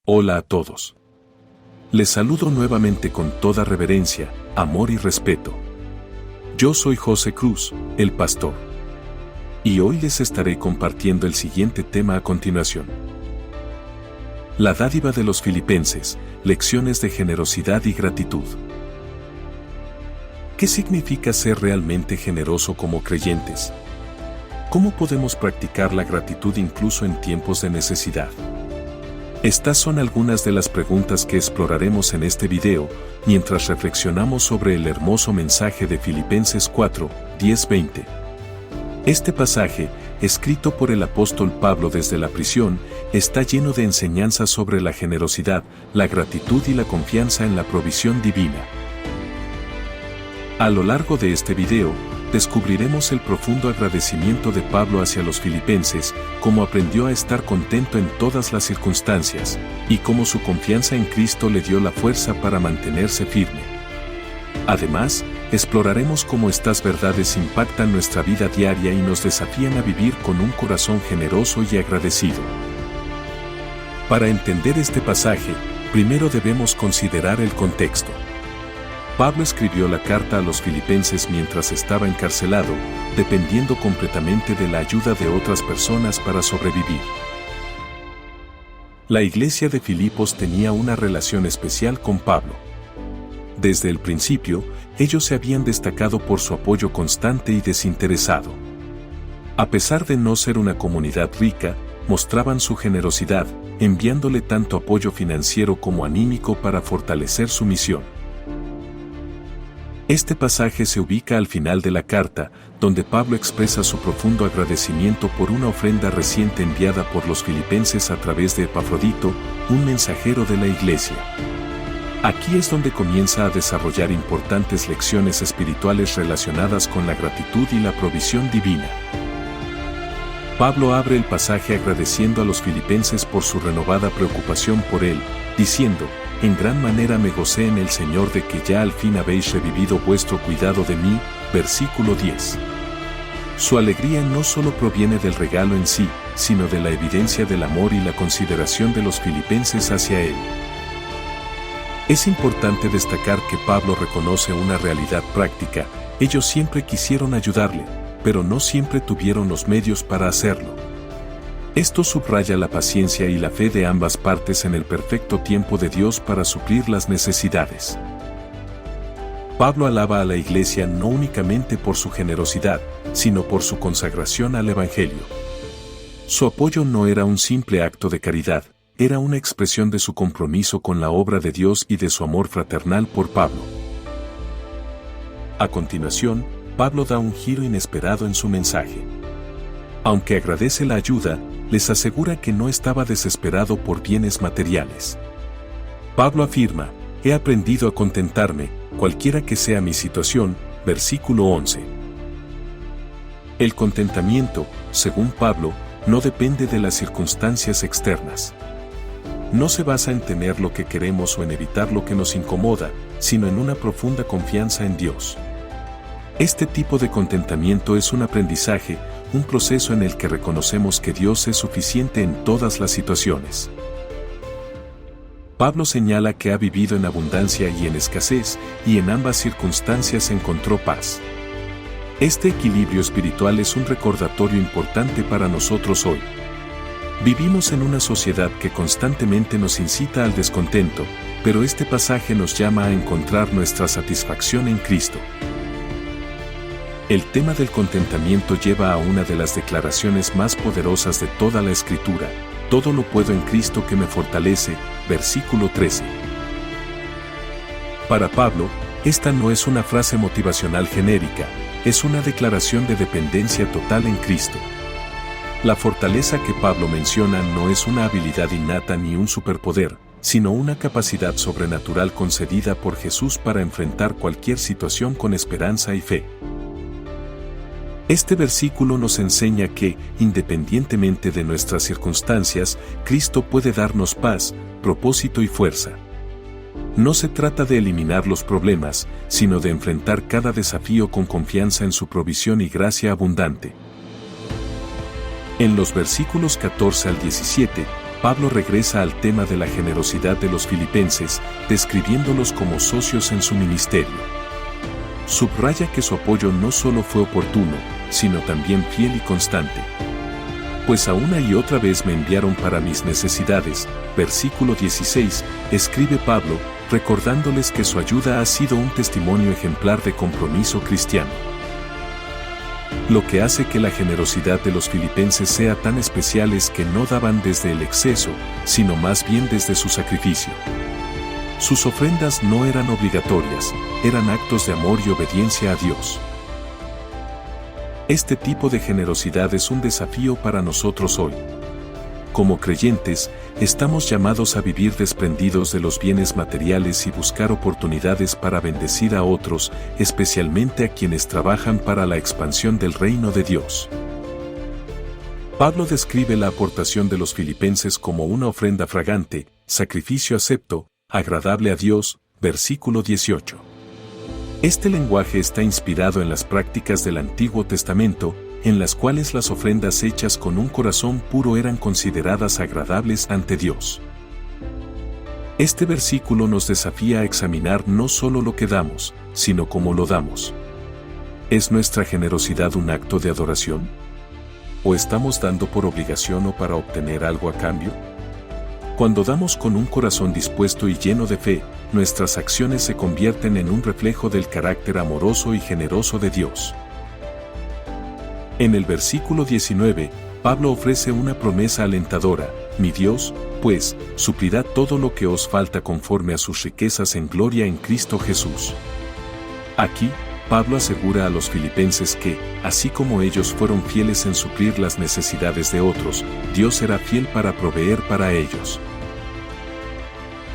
Hola a todos. Les saludo nuevamente con toda reverencia, amor y respeto. Yo soy José Cruz, el pastor. Y hoy les estaré compartiendo el siguiente tema a continuación. La dádiva de los filipenses, lecciones de generosidad y gratitud. ¿Qué significa ser realmente generoso como creyentes? ¿Cómo podemos practicar la gratitud incluso en tiempos de necesidad? Estas son algunas de las preguntas que exploraremos en este video, mientras reflexionamos sobre el hermoso mensaje de Filipenses 4, 10-20. Este pasaje, escrito por el apóstol Pablo desde la prisión, está lleno de enseñanzas sobre la generosidad, la gratitud y la confianza en la provisión divina. A lo largo de este video, descubriremos el profundo agradecimiento de Pablo hacia los filipenses, cómo aprendió a estar contento en todas las circunstancias, y cómo su confianza en Cristo le dio la fuerza para mantenerse firme. Además, exploraremos cómo estas verdades impactan nuestra vida diaria y nos desafían a vivir con un corazón generoso y agradecido. Para entender este pasaje, primero debemos considerar el contexto. Pablo escribió la carta a los filipenses mientras estaba encarcelado, dependiendo completamente de la ayuda de otras personas para sobrevivir. La iglesia de Filipos tenía una relación especial con Pablo. Desde el principio, ellos se habían destacado por su apoyo constante y desinteresado. A pesar de no ser una comunidad rica, mostraban su generosidad, enviándole tanto apoyo financiero como anímico para fortalecer su misión. Este pasaje se ubica al final de la carta, donde Pablo expresa su profundo agradecimiento por una ofrenda reciente enviada por los filipenses a través de Epafrodito, un mensajero de la iglesia. Aquí es donde comienza a desarrollar importantes lecciones espirituales relacionadas con la gratitud y la provisión divina. Pablo abre el pasaje agradeciendo a los filipenses por su renovada preocupación por él, diciendo: «En gran manera me gocé en el Señor de que ya al fin habéis revivido vuestro cuidado de mí», versículo 10. Su alegría no solo proviene del regalo en sí, sino de la evidencia del amor y la consideración de los filipenses hacia él. Es importante destacar que Pablo reconoce una realidad práctica: ellos siempre quisieron ayudarle, pero no siempre tuvieron los medios para hacerlo. Esto subraya la paciencia y la fe de ambas partes en el perfecto tiempo de Dios para suplir las necesidades. Pablo alaba a la iglesia no únicamente por su generosidad, sino por su consagración al Evangelio. Su apoyo no era un simple acto de caridad, era una expresión de su compromiso con la obra de Dios y de su amor fraternal por Pablo. A continuación, Pablo da un giro inesperado en su mensaje. Aunque agradece la ayuda, les asegura que no estaba desesperado por bienes materiales. Pablo afirma: «He aprendido a contentarme, cualquiera que sea mi situación», versículo 11. El contentamiento, según Pablo, no depende de las circunstancias externas. No se basa en tener lo que queremos o en evitar lo que nos incomoda, sino en una profunda confianza en Dios. Este tipo de contentamiento es un aprendizaje, un proceso en el que reconocemos que Dios es suficiente en todas las situaciones. Pablo señala que ha vivido en abundancia y en escasez, y en ambas circunstancias encontró paz. Este equilibrio espiritual es un recordatorio importante para nosotros hoy. Vivimos en una sociedad que constantemente nos incita al descontento, pero este pasaje nos llama a encontrar nuestra satisfacción en Cristo. El tema del contentamiento lleva a una de las declaraciones más poderosas de toda la Escritura: «Todo lo puedo en Cristo que me fortalece», versículo 13. Para Pablo, esta no es una frase motivacional genérica, es una declaración de dependencia total en Cristo. La fortaleza que Pablo menciona no es una habilidad innata ni un superpoder, sino una capacidad sobrenatural concedida por Jesús para enfrentar cualquier situación con esperanza y fe. Este versículo nos enseña que, independientemente de nuestras circunstancias, Cristo puede darnos paz, propósito y fuerza. No se trata de eliminar los problemas, sino de enfrentar cada desafío con confianza en su provisión y gracia abundante. En los versículos 14 al 17, Pablo regresa al tema de la generosidad de los filipenses, describiéndolos como socios en su ministerio. Subraya que su apoyo no solo fue oportuno, sino también fiel y constante. Pues a una y otra vez me enviaron para mis necesidades, versículo 16, escribe Pablo, recordándoles que su ayuda ha sido un testimonio ejemplar de compromiso cristiano. Lo que hace que la generosidad de los filipenses sea tan especial es que no daban desde el exceso, sino más bien desde su sacrificio. Sus ofrendas no eran obligatorias, eran actos de amor y obediencia a Dios. Este tipo de generosidad es un desafío para nosotros hoy. Como creyentes, estamos llamados a vivir desprendidos de los bienes materiales y buscar oportunidades para bendecir a otros, especialmente a quienes trabajan para la expansión del reino de Dios. Pablo describe la aportación de los filipenses como una ofrenda fragante, sacrificio acepto, agradable a Dios, versículo 18. Este lenguaje está inspirado en las prácticas del Antiguo Testamento, en las cuales las ofrendas hechas con un corazón puro eran consideradas agradables ante Dios. Este versículo nos desafía a examinar no solo lo que damos, sino cómo lo damos. ¿Es nuestra generosidad un acto de adoración? ¿O estamos dando por obligación o para obtener algo a cambio? Cuando damos con un corazón dispuesto y lleno de fe, nuestras acciones se convierten en un reflejo del carácter amoroso y generoso de Dios. En el versículo 19, Pablo ofrece una promesa alentadora: mi Dios, pues, suplirá todo lo que os falta conforme a sus riquezas en gloria en Cristo Jesús. Aquí, Pablo asegura a los filipenses que, así como ellos fueron fieles en suplir las necesidades de otros, Dios será fiel para proveer para ellos.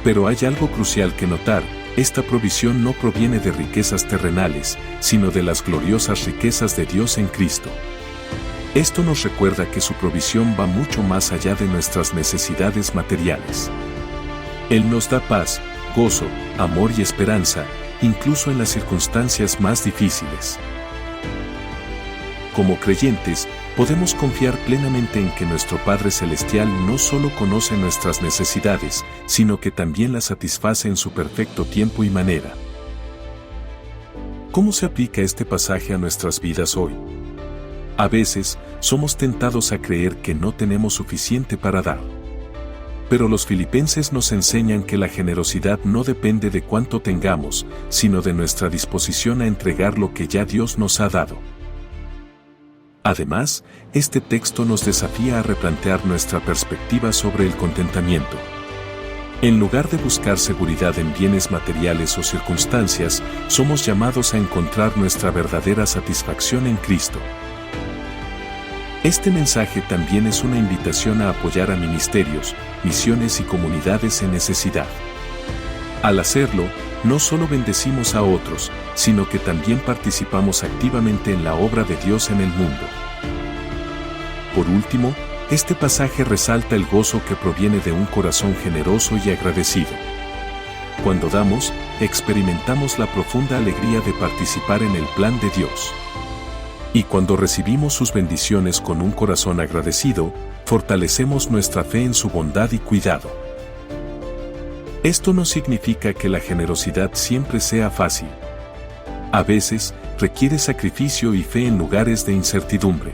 Pero hay algo crucial que notar: esta provisión no proviene de riquezas terrenales, sino de las gloriosas riquezas de Dios en Cristo. Esto nos recuerda que su provisión va mucho más allá de nuestras necesidades materiales. Él nos da paz, gozo, amor y esperanza, incluso en las circunstancias más difíciles. Como creyentes, podemos confiar plenamente en que nuestro Padre Celestial no solo conoce nuestras necesidades, sino que también las satisface en su perfecto tiempo y manera. ¿Cómo se aplica este pasaje a nuestras vidas hoy? A veces, somos tentados a creer que no tenemos suficiente para dar. Pero los filipenses nos enseñan que la generosidad no depende de cuánto tengamos, sino de nuestra disposición a entregar lo que ya Dios nos ha dado. Además, este texto nos desafía a replantear nuestra perspectiva sobre el contentamiento. En lugar de buscar seguridad en bienes materiales o circunstancias, somos llamados a encontrar nuestra verdadera satisfacción en Cristo. Este mensaje también es una invitación a apoyar a ministerios, misiones y comunidades en necesidad. Al hacerlo, no solo bendecimos a otros, sino que también participamos activamente en la obra de Dios en el mundo. Por último, este pasaje resalta el gozo que proviene de un corazón generoso y agradecido. Cuando damos, experimentamos la profunda alegría de participar en el plan de Dios. Y cuando recibimos sus bendiciones con un corazón agradecido, fortalecemos nuestra fe en su bondad y cuidado. Esto no significa que la generosidad siempre sea fácil. A veces, requiere sacrificio y fe en lugares de incertidumbre.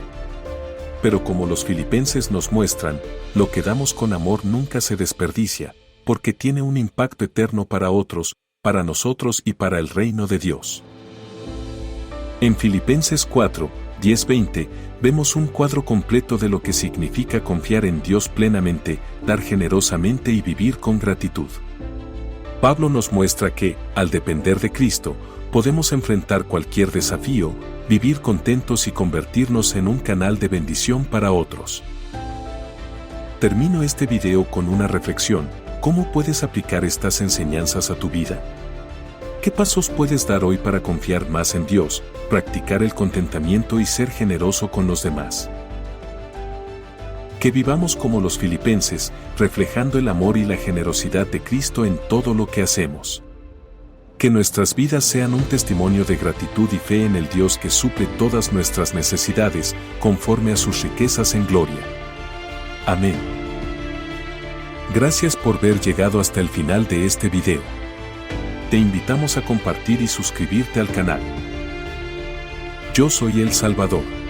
Pero como los filipenses nos muestran, lo que damos con amor nunca se desperdicia, porque tiene un impacto eterno para otros, para nosotros y para el reino de Dios. En Filipenses 4, 10-20, vemos un cuadro completo de lo que significa confiar en Dios plenamente, dar generosamente y vivir con gratitud. Pablo nos muestra que, al depender de Cristo, podemos enfrentar cualquier desafío, vivir contentos y convertirnos en un canal de bendición para otros. Termino este video con una reflexión: ¿cómo puedes aplicar estas enseñanzas a tu vida? ¿Qué pasos puedes dar hoy para confiar más en Dios, practicar el contentamiento y ser generoso con los demás? Que vivamos como los filipenses, reflejando el amor y la generosidad de Cristo en todo lo que hacemos. Que nuestras vidas sean un testimonio de gratitud y fe en el Dios que suple todas nuestras necesidades, conforme a sus riquezas en gloria. Amén. Gracias por haber llegado hasta el final de este video. Te invitamos a compartir y suscribirte al canal. Yo soy El Salvador.